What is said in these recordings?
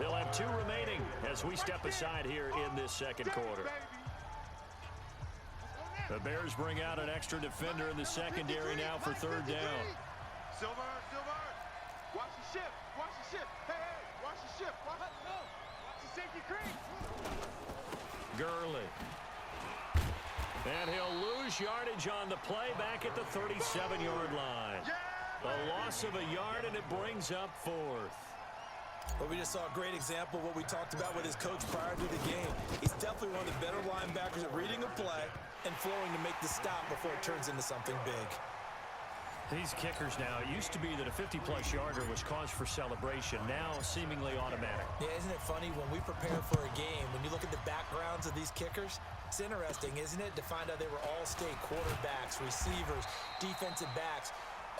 They'll have 2 remaining as we step aside here in this second quarter. The Bears bring out an extra defender in the secondary now for 3rd down. Silver, watch the ship, hey, watch the ship, watch the safety creek. Gurley. And he'll lose yardage on the play back at the 37-yard line. A loss of a yard, and it brings up 4th. Well, we just saw a great example of what we talked about with his coach prior to the game. He's definitely one of the better linebackers at reading a play and flowing to make the stop before it turns into something big. These kickers now, it used to be that a 50-plus yarder was cause for celebration, now seemingly automatic. Yeah, isn't it funny when we prepare for a game, when you look at the backgrounds of these kickers, it's interesting, isn't it, to find out they were all-state quarterbacks, receivers, defensive backs,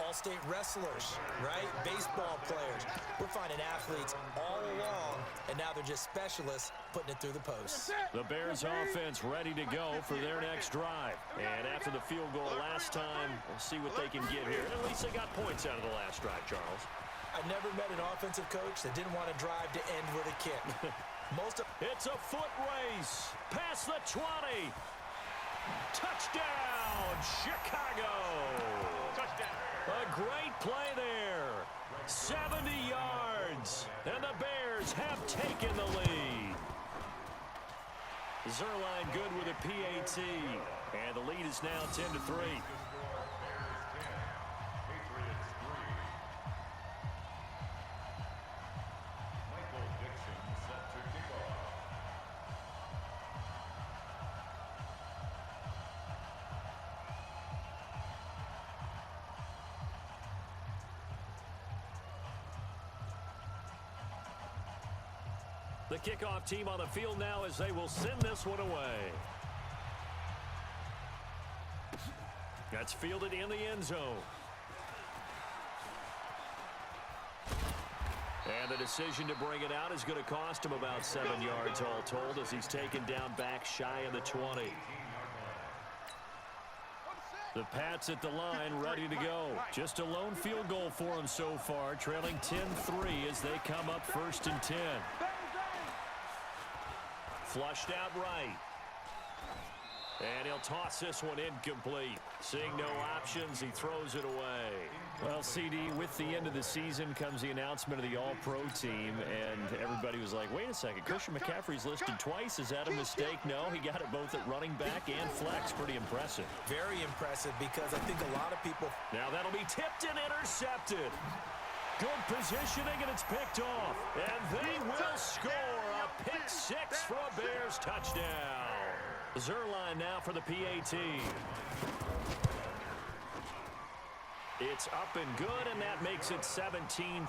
all-state wrestlers, right? Baseball players. We're finding athletes all along, and now they're just specialists putting it through the posts. The Bears offense ready to go for their next drive. And after the field goal last time, we'll see what they can get here. At least they got points out of the last drive, Charles. I've never met an offensive coach that didn't want to drive to end with a kick. It's a foot race. Past the 20. Touchdown, Chicago. Touchdown. A great play there. 70 yards. And the Bears have taken the lead. Zerline good with a PAT. And the lead is now 10-3. The kickoff team on the field now as they will send this one away. That's fielded in the end zone. And the decision to bring it out is going to cost him about 7 yards all told as he's taken down back shy of the 20. The Pats at the line ready to go. Just a lone field goal for him so far, trailing 10-3 as they come up 1st and 10. Flushed out right. And he'll toss this one incomplete. Seeing no options, he throws it away. Well, CD, with the end of the season comes the announcement of the All-Pro team, and everybody was like, wait a second, Christian McCaffrey's listed twice. Is that a mistake? No, he got it both at running back and flex. Pretty impressive. Very impressive because I think a lot of people... Now that'll be tipped and intercepted. Good positioning, and it's picked off. And they will score a pick six for a Bears touchdown. Zerline now for the PAT. It's up and good, and that makes it 17-3.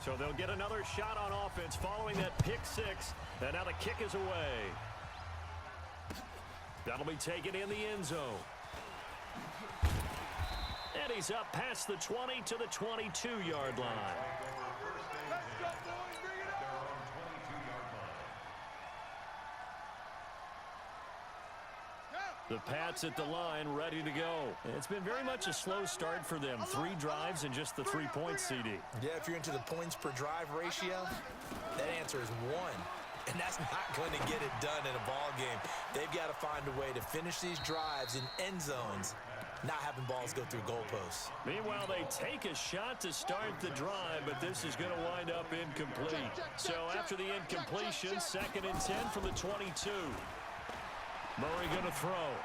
So they'll get another shot on offense following that pick six. And now the kick is away. That'll be taken in the end zone. And he's up past the 20 to the 22-yard line. Let's go, boys. Bring it on. The Pats at the line ready to go. It's been very much a slow start for them. 3 drives and just the 3 points, CD. Yeah, if you're into the points per drive ratio, that answer is 1. And that's not going to get it done in a ball game. They've got to find a way to finish these drives in end zones, not having balls go through goalposts. Meanwhile, they take a shot to start the drive, but this is going to wind up incomplete. So after the incompletion, 2nd and 10 from the 22. Murray going to throw.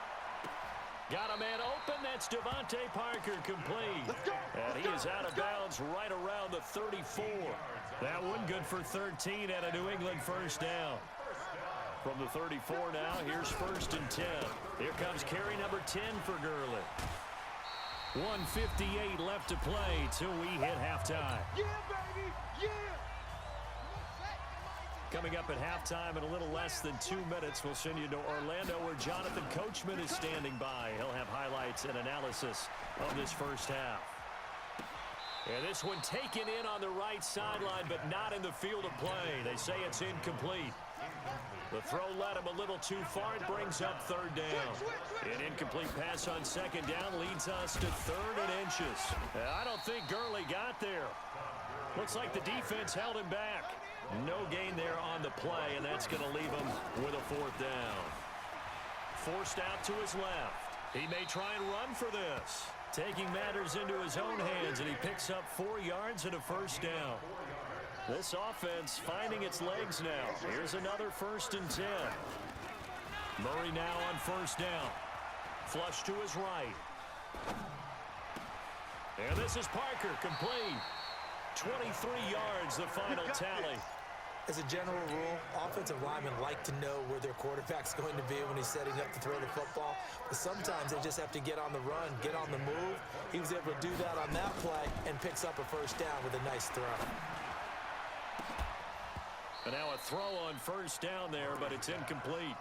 Got a man open. That's Devontae Parker complete. And he is out of bounds right around the 34. That one good for 13 and a New England first down. From the 34 now, here's 1st and 10. Here comes carry number 10 for Gurley. 1:58 left to play till we hit halftime. Yeah, baby. Yeah. Coming up at halftime in a little less than 2 minutes, we'll send you to Orlando where Jonathan Coachman is standing by. He'll have highlights and analysis of this first half. And this one taken in on the right sideline, but not in the field of play. They say it's incomplete. The throw led him a little too far. It brings up third down. An incomplete pass on second down leads us to 3rd and inches. I don't think Gurley got there. Looks like the defense held him back. No gain there on the play, and that's going to leave him with a 4th down. Forced out to his left. He may try and run for this. Taking matters into his own hands, and he picks up 4 yards and a 1st down. This offense finding its legs now. Here's another 1st and 10. Murray now on 1st down. Flush to his right. And this is Parker, complete. 23 yards, the final tally. As a general rule, offensive linemen like to know where their quarterback's going to be when he's setting up to throw the football. But sometimes they just have to get on the run, get on the move. He was able to do that on that play and picks up a 1st down with a nice throw. And now a throw on 1st down there, but it's incomplete.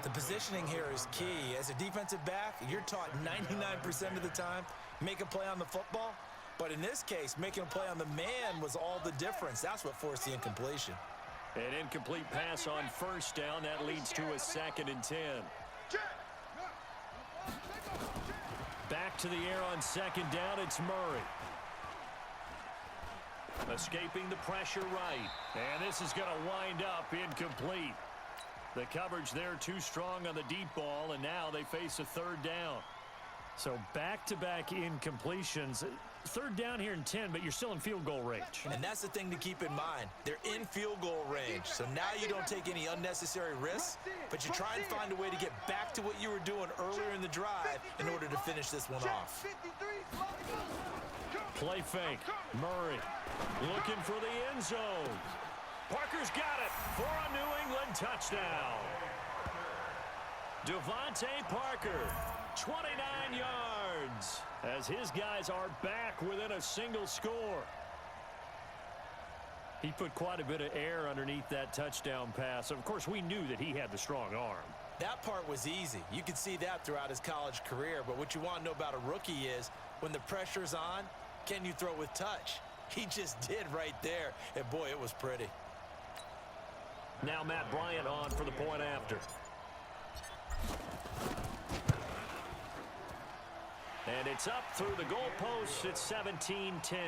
The positioning here is key. As a defensive back, you're taught 99% of the time, make a play on the football. But in this case, making a play on the man was all the difference. That's what forced the incompletion. An incomplete pass on 1st down. That leads to a 2nd and 10. Back to the air on 2nd down. It's Murray. Escaping the pressure right. And this is going to wind up incomplete. The coverage there too strong on the deep ball, and now they face a 3rd down. So back-to-back incompletions. 3rd down here and 10, but you're still in field goal range. And that's the thing to keep in mind. They're in field goal range. So now you don't take any unnecessary risks, but you try and find a way to get back to what you were doing earlier in the drive in order to finish this one off. Play fake. Murray looking for the end zone. Parker's got it for a New England touchdown. Devontae Parker, 29 yards, as his guys are back within a single score. He put quite a bit of air underneath that touchdown pass. Of course, we knew that he had the strong arm. That part was easy. You could see that throughout his college career. But what you want to know about a rookie is when the pressure's on, can you throw with touch? He just did right there. And, boy, it was pretty. Now Matt Bryant on for the point after. And it's up through the goalposts. It's 17-10.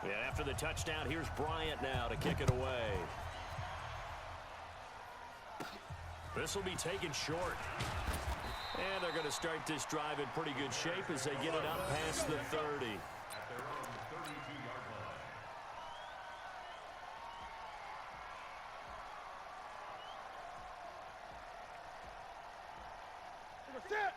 Yeah, after the touchdown, here's Bryant now to kick it away. This will be taken short. And they're going to start this drive in pretty good shape as they get it up past the 30.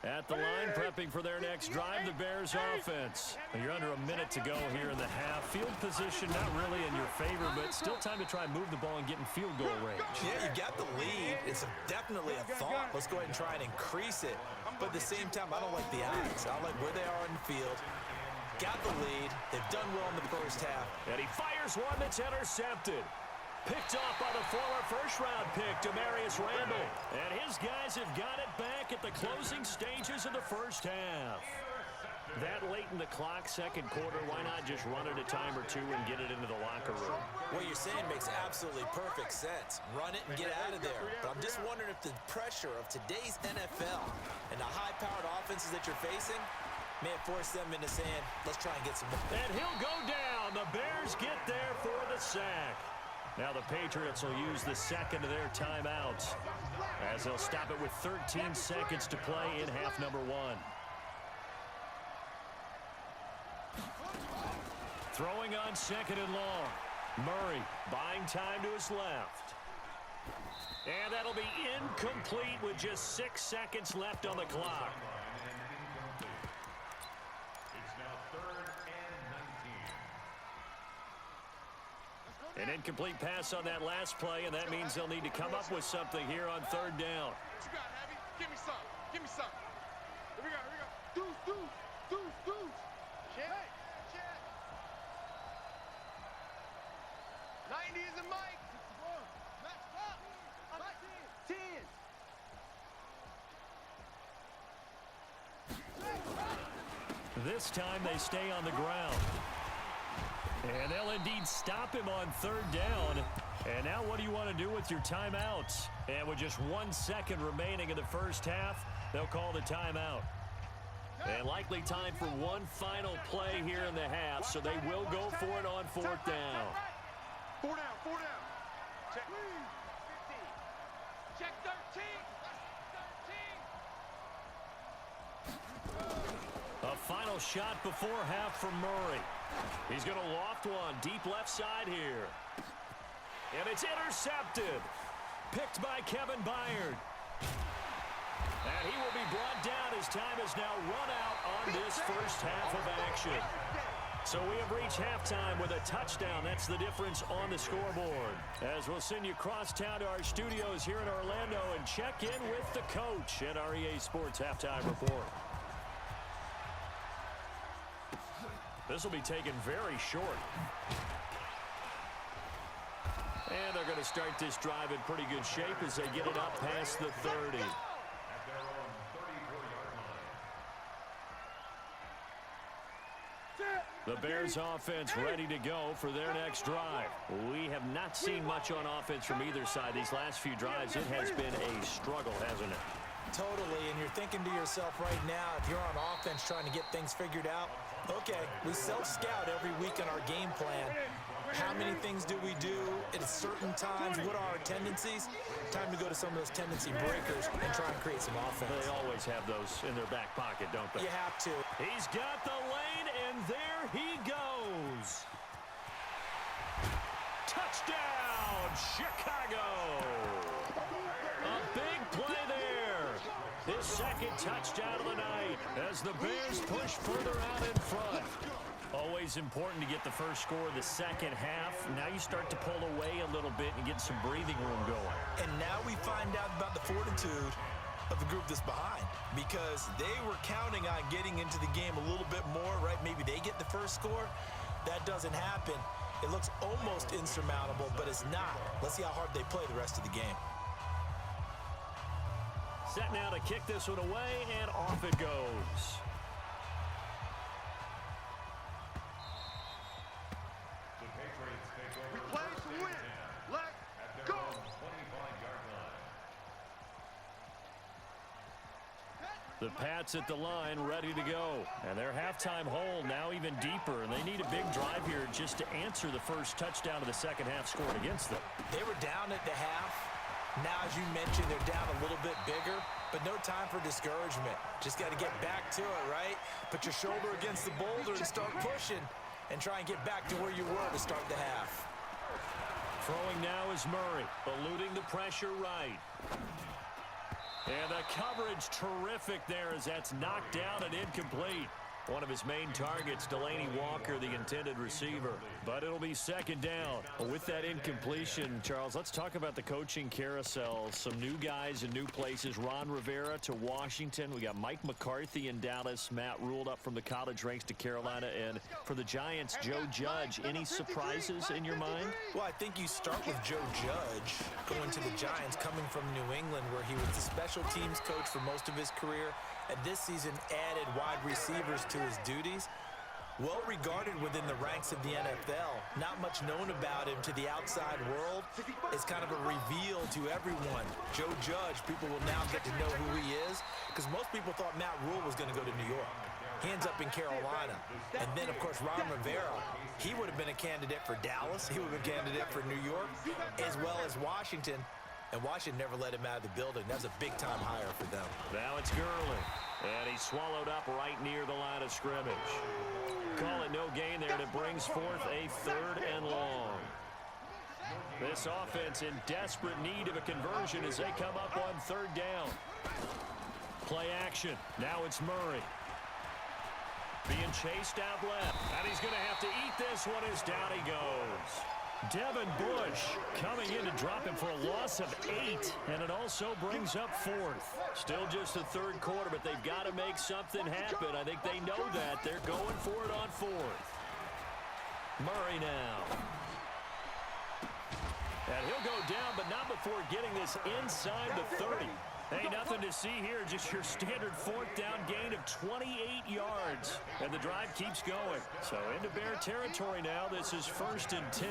At the line, prepping for their next drive, the Bears offense. You're under a minute to go here in the half. Field position not really in your favor, but still time to try and move the ball and get in field goal range. Yeah, you got the lead. It's definitely a thought. Let's go ahead and try and increase it. But at the same time, I don't like the odds. I like where they are in the field. Got the lead. They've done well in the first half. And he fires one that's intercepted. Picked off by the former first-round pick, Demarius Randall. And his guys have got it back at the closing stages of the first half. That late in the clock, second quarter, why not just run it a time or two and get it into the locker room? What you're saying makes absolutely perfect sense. Run it and get out of there. But I'm just wondering if the pressure of today's NFL and the high-powered offenses that you're facing may have forced them into saying, let's try and get some more. And he'll go down. The Bears get there for the sack. Now the Patriots will use the second of their timeouts as they'll stop it with 13 seconds to play in half number one. Throwing on second and long. Murray buying time to his left. And that'll be incomplete with just 6 seconds left on the clock. An incomplete pass on that last play, and that means they'll need to come up with something here on third down. What you got, Heavy? Give me some. Give me some. Here we go. Here we go. Deuce, deuce, deuce, deuce. Check. Check. 90 is a mic. This time they stay on the ground. And they'll indeed stop him on third down. And now what do you want to do with your timeouts? And with just 1 second remaining in the first half, they'll call the timeout. And likely time for one final play here in the half, so they will go for it on fourth down. 4 down, 4 down. Check. 15. Check 13. 13. A final shot before half from Murray. He's going to loft one deep left side here. And it's intercepted. Picked by Kevin Byard. And he will be brought down as time is now run out on this first half of action. So we have reached halftime with a touchdown. That's the difference on the scoreboard. As we'll send you across town to our studios here in Orlando and check in with the coach at our EA Sports Halftime Report. This will be taken very short. And they're going to start this drive in pretty good shape as they get it up past the 30. The Bears offense ready to go for their next drive. We have not seen much on offense from either side. These last few drives, it has been a struggle, hasn't it? Totally, and you're thinking to yourself right now, if you're on offense trying to get things figured out, okay, we self-scout every week in our game plan. How many things do we do at certain times? What are our tendencies? Time to go to some of those tendency breakers and try and create some offense. They always have those in their back pocket, don't they? You have to. He's got the lane, and there he goes. Touchdown, Chicago. A big play there. His second touchdown of the night as the Bears push further out in front. Always important to get the first score of the second half. Now you start to pull away a little bit and get some breathing room going. And now we find out about the fortitude of the group that's behind, because they were counting on getting into the game a little bit more, right? Maybe they get the first score. That doesn't happen. It looks almost insurmountable, but it's not. Let's see how hard they play the rest of the game. Set now to kick this one away, and off it goes. We play to win. Let's go. The Pats at the line, ready to go. And their halftime hole now even deeper, and they need a big drive here just to answer the first touchdown of the second half scored against them. They were down at the half. Now, as you mentioned, they're down a little bit bigger, but no time for discouragement. Just got to get back to it, right? Put your shoulder against the boulder and start pushing and try and get back to where you were to start the half. Throwing now is Murray, eluding the pressure right. And the coverage terrific there as that's knocked down and incomplete. One of his main targets, Delaney Walker, the intended receiver. But it'll be second down. With that incompletion, Charles, let's talk about the coaching carousel. Some new guys in new places. Ron Rivera to Washington. We got Mike McCarthy in Dallas. Matt ruled up from the college ranks to Carolina. And for the Giants, Joe Judge. Any surprises in your mind? Well, I think you start with Joe Judge going to the Giants, coming from New England, where he was the special teams coach for most of his career. And this season added wide receivers to his duties. Well regarded within the ranks of the NFL. Not much known about him to the outside world. It's kind of a reveal to everyone. Joe Judge, people will now get to know who he is, because most people thought Matt Rule was going to go to New York. He ends up in Carolina. And then, of course, Ron Rivera, he would have been a candidate for Dallas. He would have been a candidate for New York, as well as Washington. And Washington never let him out of the building. That was a big-time hire for them. Now it's Gurley. And he's swallowed up right near the line of scrimmage. Call it no gain there, and it brings forth a third and long. This offense in desperate need of a conversion as they come up on third down. Play action. Now it's Murray. Being chased out left. And he's going to have to eat this one as down he goes. Devin Bush coming in to drop him for a loss of 8, and it also brings up fourth. Still just the third quarter, but they've got to make something happen. I think they know that. They're going for it on fourth. Murray now. And he'll go down, but not before getting this inside the 30. Hey, nothing to see here, just your standard fourth down gain of 28 yards. And the drive keeps going. So into Bear territory now. This is 1st and 10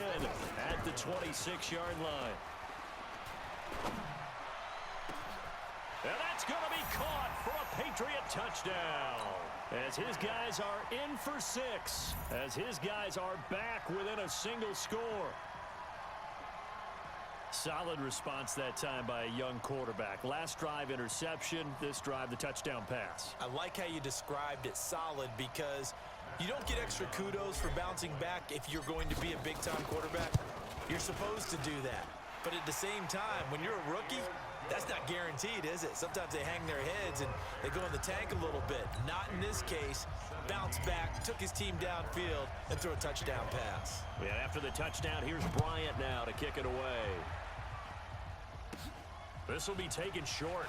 at the 26-yard line. And that's going to be caught for a Patriot touchdown. As his guys are in for 6. As his guys are back within a single score. Solid response that time by a young quarterback. Last drive, interception. This drive, the touchdown pass. I like how you described it, solid, because you don't get extra kudos for bouncing back if you're going to be a big-time quarterback. You're supposed to do that. But at the same time, when you're a rookie, that's not guaranteed, is it? Sometimes they hang their heads and they go in the tank a little bit. Not in this case. Bounce back, took his team downfield, and threw a touchdown pass. Yeah, after the touchdown, here's Bryant now to kick it away. This will be taken short.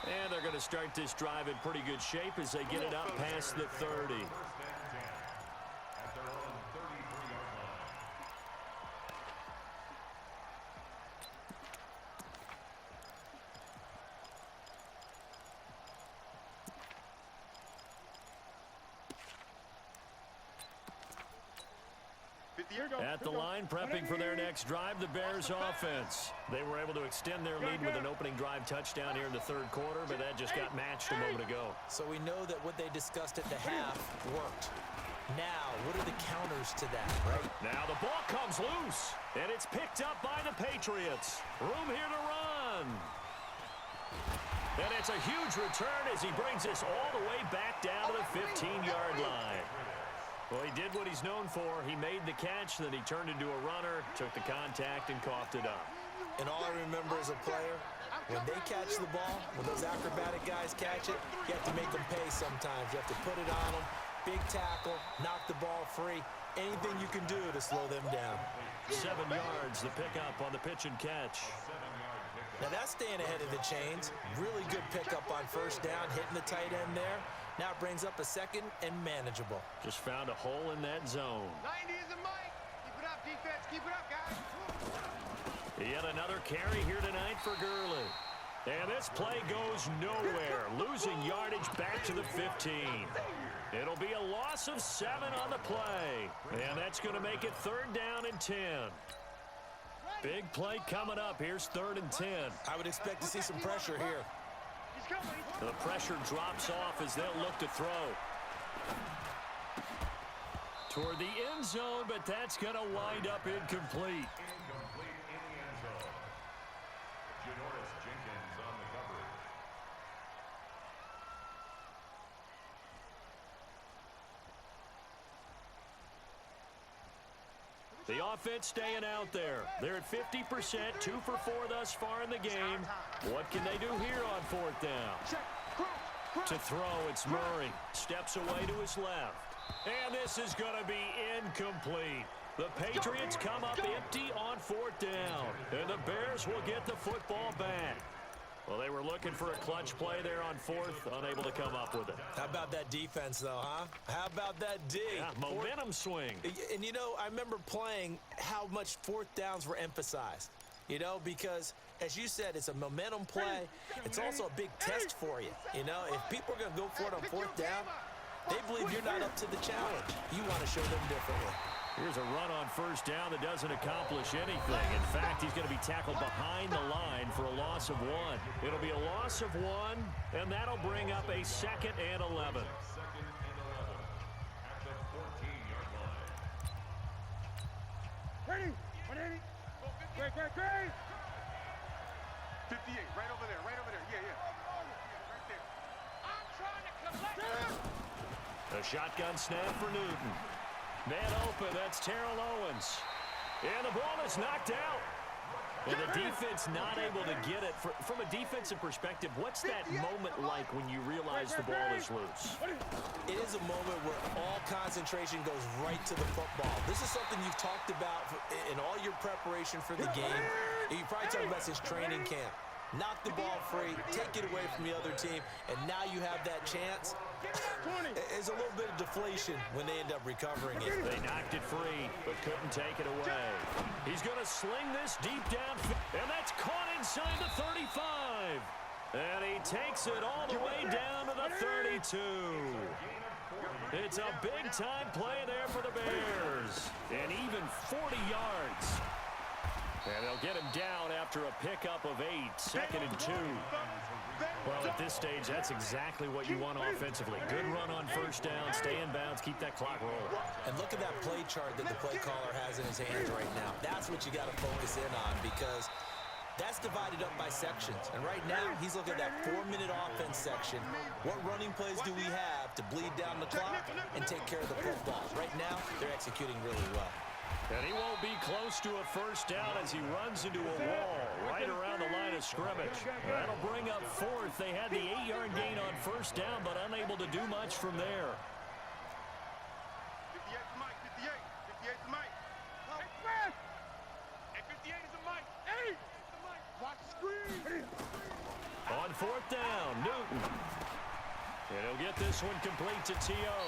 And they're going to start this drive in pretty good shape as they get it up past the 30. At the line, prepping for their next drive, the Bears offense. They were able to extend their lead with an opening drive touchdown here in the third quarter, but that just got matched a moment ago. So we know that what they discussed at the half worked. Now, what are the counters to that, right? Now the ball comes loose, and it's picked up by the Patriots. Room here to run. And it's a huge return as he brings this all the way back down to the 15-yard line. Well, he did what he's known for. He made the catch, then he turned into a runner, took the contact, and coughed it up. And all I remember as a player, when they catch the ball, when those acrobatic guys catch it, you have to make them pay sometimes. You have to put it on them, big tackle, knock the ball free, anything you can do to slow them down. 7 yards, the pickup on the pitch and catch. Now that's staying ahead of the chains. Really good pickup on first down, hitting the tight end there. Now it brings up a second and manageable. Just found a hole in that zone. 90 is a mic. Keep it up, defense. Keep it up, guys. Yet another carry here tonight for Gurley. And this play goes nowhere. Losing yardage back to the 15. It'll be a loss of 7 on the play. And that's going to make it 3rd down and 10. Big play coming up. Here's 3rd and 10. I would expect to see some pressure here. The pressure drops off as they'll look to throw. Toward the end zone, but that's going to wind up incomplete. The offense staying out there. They're at 50%, 2 for 4 thus far in the game. What can they do here on 4th down? To throw, it's Murray. Steps away to his left. And this is going to be incomplete. The Patriots come up empty on 4th down. And the Bears will get the football back. Well, they were looking for a clutch play there on 4th, unable to come up with it. How about that defense, though, huh? How about that D? Yeah, momentum swing. And, you know, I remember playing how much 4th downs were emphasized, you know, because, as you said, it's a momentum play. It's also a big test for you, you know. If people are going to go for it on 4th down, they believe you're not up to the challenge. You want to show them differently. Here's a run on 1st down that doesn't accomplish anything. In fact, he's going to be tackled behind the line for a loss of 1. It'll be a loss of 1, and that'll bring up a 2nd and 11. Ready? 180. Great. 58, right over there, Yeah. Right there. I'm trying to collect. A shotgun snap for Newton. Man open, that's Terrell Owens. And the ball is knocked out. And the defense not able to get it. From a defensive perspective, what's that moment like when you realize the ball is loose? It is a moment where all concentration goes right to the football. This is something you've talked about in all your preparation for the game. You probably talked about since training camp. Knock the ball free, take it away from the other team, and now you have that chance. There's a little bit of deflation when they end up recovering it. They knocked it free, but couldn't take it away. He's going to sling this deep down, and that's caught inside. inside the 35. And he takes it all the way down to the 32. It's a big-time play there for the Bears. And even 40 yards. And they'll get him down after a pickup of 8, 2nd and 2. Well, at this stage, that's exactly what you want offensively. Good run on first down, stay in bounds, keep that clock rolling. And look at that play chart that the play caller has in his hands right now. That's what you got to focus in on because that's divided up by sections. And right now, he's looking at that 4-minute offense section. What running plays do we have to bleed down the clock and take care of the football? Right now, they're executing really well. And he won't be close to a first down as he runs into a wall right around the line of scrimmage. That'll bring up 4th. They had the 8-yard gain on first down, but unable to do much from there. 58 to Mike, 58. 58 to Mike. And 58 is a Mike. 8 to Mike. Watch the screen. On 4th down, Newton. And he'll get this one complete to T.O.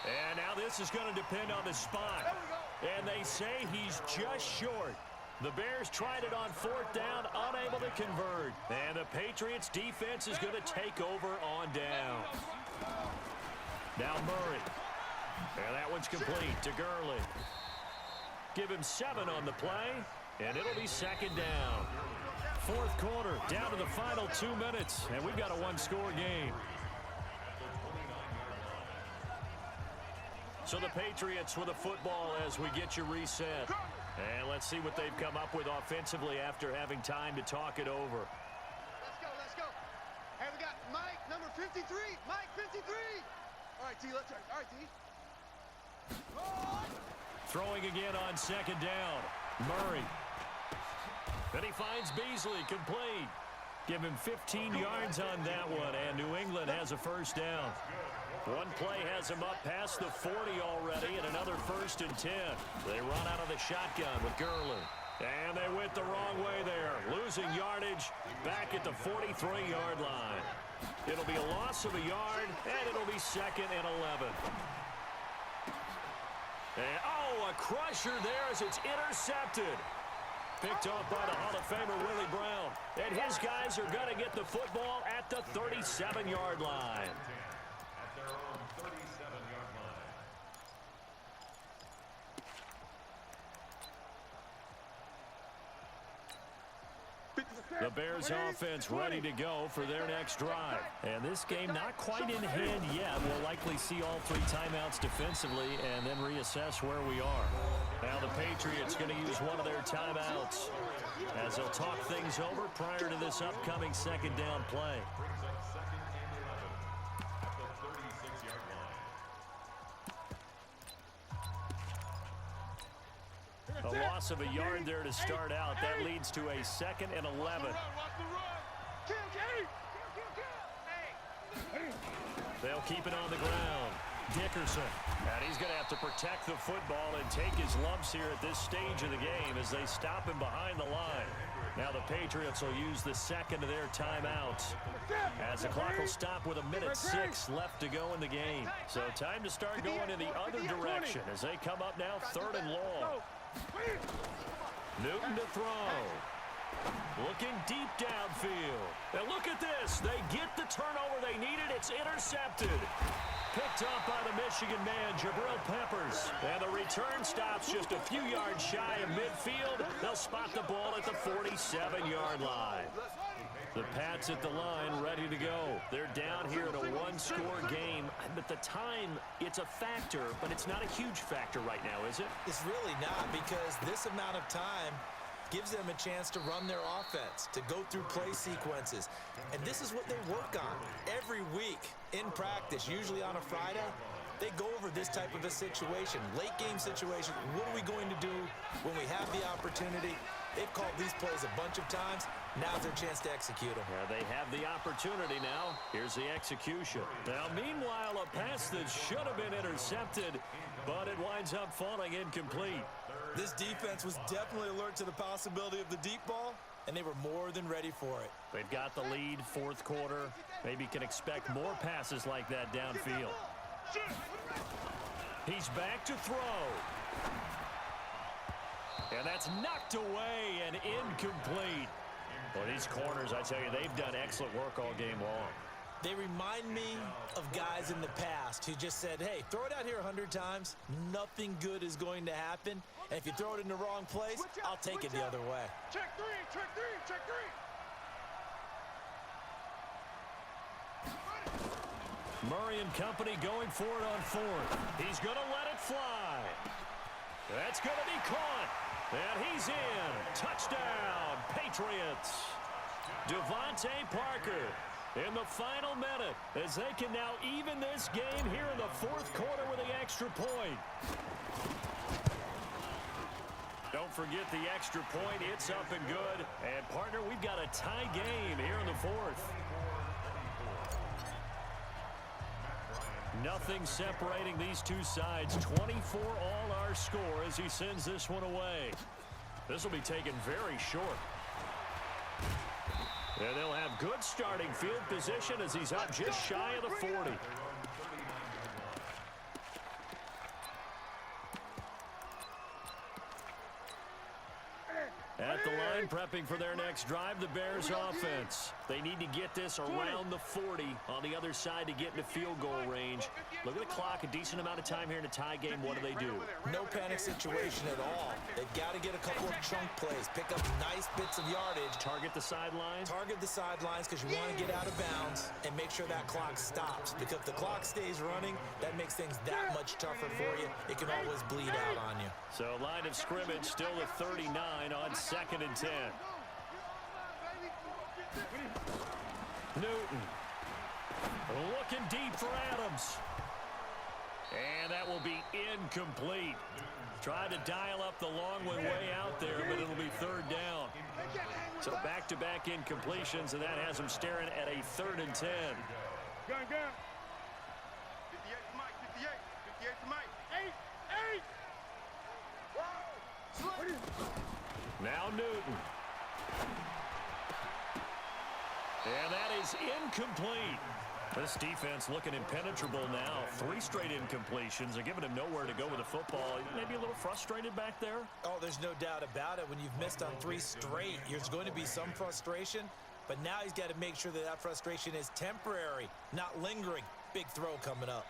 And now this is going to depend on the spot. And they say he's just short. The Bears tried it on 4th down, unable to convert. And the Patriots defense is going to take over on down. Now Murray. And that one's complete to Gurley. Give him 7 on the play, and it'll be 2nd down. 4th quarter, down to the final 2 minutes, and we've got a one-score game. So the Patriots with a football as we get you reset. And let's see what they've come up with offensively after having time to talk it over. Let's go. Hey, we got Mike, number 53. Mike, 53. All right, T, let's turn. All right, T. Throwing again on 2nd down. Murray. Then he finds Beasley, complete. Give him 15 yards on that one, and New England has a first down. One play has him up past the 40 already, and another 1st and 10. They run out of the shotgun with Gurley. And they went the wrong way there, losing yardage back at the 43-yard line. It'll be a loss of a yard, and it'll be 2nd and 11. And, a crusher there as it's intercepted. Picked off by the Hall of Famer Willie Brown. And his guys are going to get the football at the 37-yard line. The Bears offense ready to go for their next drive. And this game not quite in hand yet. We'll likely see all 3 timeouts defensively and then reassess where we are. Now the Patriots going to use one of their timeouts as they'll talk things over prior to this upcoming 2nd down play. A loss of a yard there to start out. That leads to a 2nd and 11. They'll keep it on the ground. Dickerson. And he's going to have to protect the football and take his lumps here at this stage of the game as they stop him behind the line. Now the Patriots will use the 2nd of their timeouts as the clock will stop with 1:06 left to go in the game. So time to start going in the other direction as they come up now 3rd and long. Newton to throw. Looking deep downfield. And look at this. They get the turnover they needed. It's intercepted. Picked up by the Michigan man, Jabril Peppers. And the return stops just a few yards shy of midfield. They'll spot the ball at the 47-yard line. The Pats at the line, ready to go. They're down here in a one-score game. But the time, it's a factor, but it's not a huge factor right now, is it? It's really not, because this amount of time gives them a chance to run their offense, to go through play sequences. And this is what they work on every week in practice, usually on a Friday. They go over this type of a situation, late game situation. What are we going to do when we have the opportunity? They've called these plays a bunch of times. Now's their chance to execute them. Yeah, they have the opportunity now. Here's the execution. Now, meanwhile, a pass that should have been intercepted, but it winds up falling incomplete. This defense was definitely alert to the possibility of the deep ball, and they were more than ready for it. They've got the lead, 4th quarter. Maybe can expect more passes like that downfield. He's back to throw. And that's knocked away and incomplete. But he's These corners, I tell you, they've done excellent work all game long. They remind me of guys in the past who just said, hey, throw it out here 100 times. Nothing good is going to happen. And if you throw it in the wrong place, I'll take it the other way. Check three, check three, check three. Murray and company going for it on fourth. He's going to let it fly. That's going to be caught. And he's in. Touchdown, Patriots. Devontae Parker in the final minute as they can now even this game here in the fourth quarter with the extra point. Don't forget the extra point. It's up and good. And, partner, we've got a tie game here in the fourth. Nothing separating these two sides. 24 all our score as he sends this one away. This will be taken very short. And they'll have good starting field position as he's up just shy of the 40. At the line, prepping for their next drive, the Bears offense. They need to get this around the 40 on the other side to get into field goal range. Look at the clock, a decent amount of time here in a tie game. What do? No panic situation at all. They've got to get a couple of chunk plays, pick up nice bits of yardage. Target the sidelines? Target the sidelines because you want to get out of bounds and make sure that clock stops. Because if the clock stays running, that makes things that much tougher for you. It can always bleed out on you. So line of scrimmage still at 39 on 2nd and 10. Newton looking deep for Adams. And that will be incomplete. Tried to dial up the long one way out there, but it'll be 3rd down. So back-to-back incompletions, and that has them staring at a 3rd and 10. Gun. 58 to Mike, 58. 58 to Mike. 8. Now Newton. And that is incomplete. This defense looking impenetrable now. 3 straight incompletions. They're giving him nowhere to go with the football. Maybe a little frustrated back there. Oh, there's no doubt about it. When you've missed on 3 straight, there's going to be some frustration. But now he's got to make sure that that frustration is temporary, not lingering. Big throw coming up.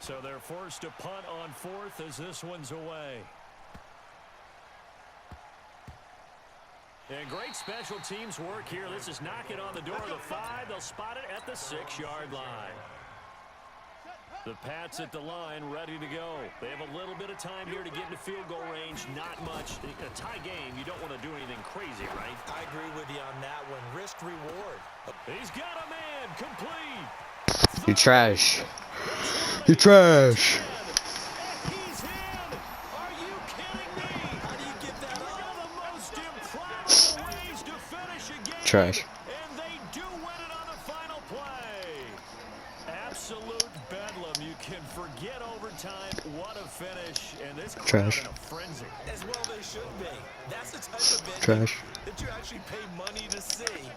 So they're forced to punt on 4th as this one's away. And great special teams work here. This is knocking on the door of the 5. They'll spot it at the 6-yard line. The Pats at the line ready to go. They have a little bit of time here to get into field goal range. Not much. In a tie game, you don't want to do anything crazy, right? I agree with you on that one. Risk reward. He's got a man complete. You trash. You trash. He's in. Are you kidding me? How do you get that One up? of the most improbable ways to finish a game. Trash. And they do win it on the final play. Absolute bedlam. You can forget overtime. What a finish. And this crowd Trash. in a frenzy. As well they should be. That's the type of venue Trash. that you actually pay money to see.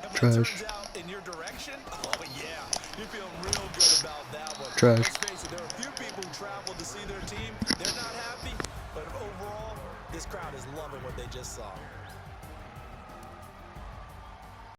And when Trash. it turns out in your direction, oh yeah, you feel real good about that one. Trash. Let's face it, there are a few people who travel to see their team. They're not happy, but overall, this crowd is loving what they just saw.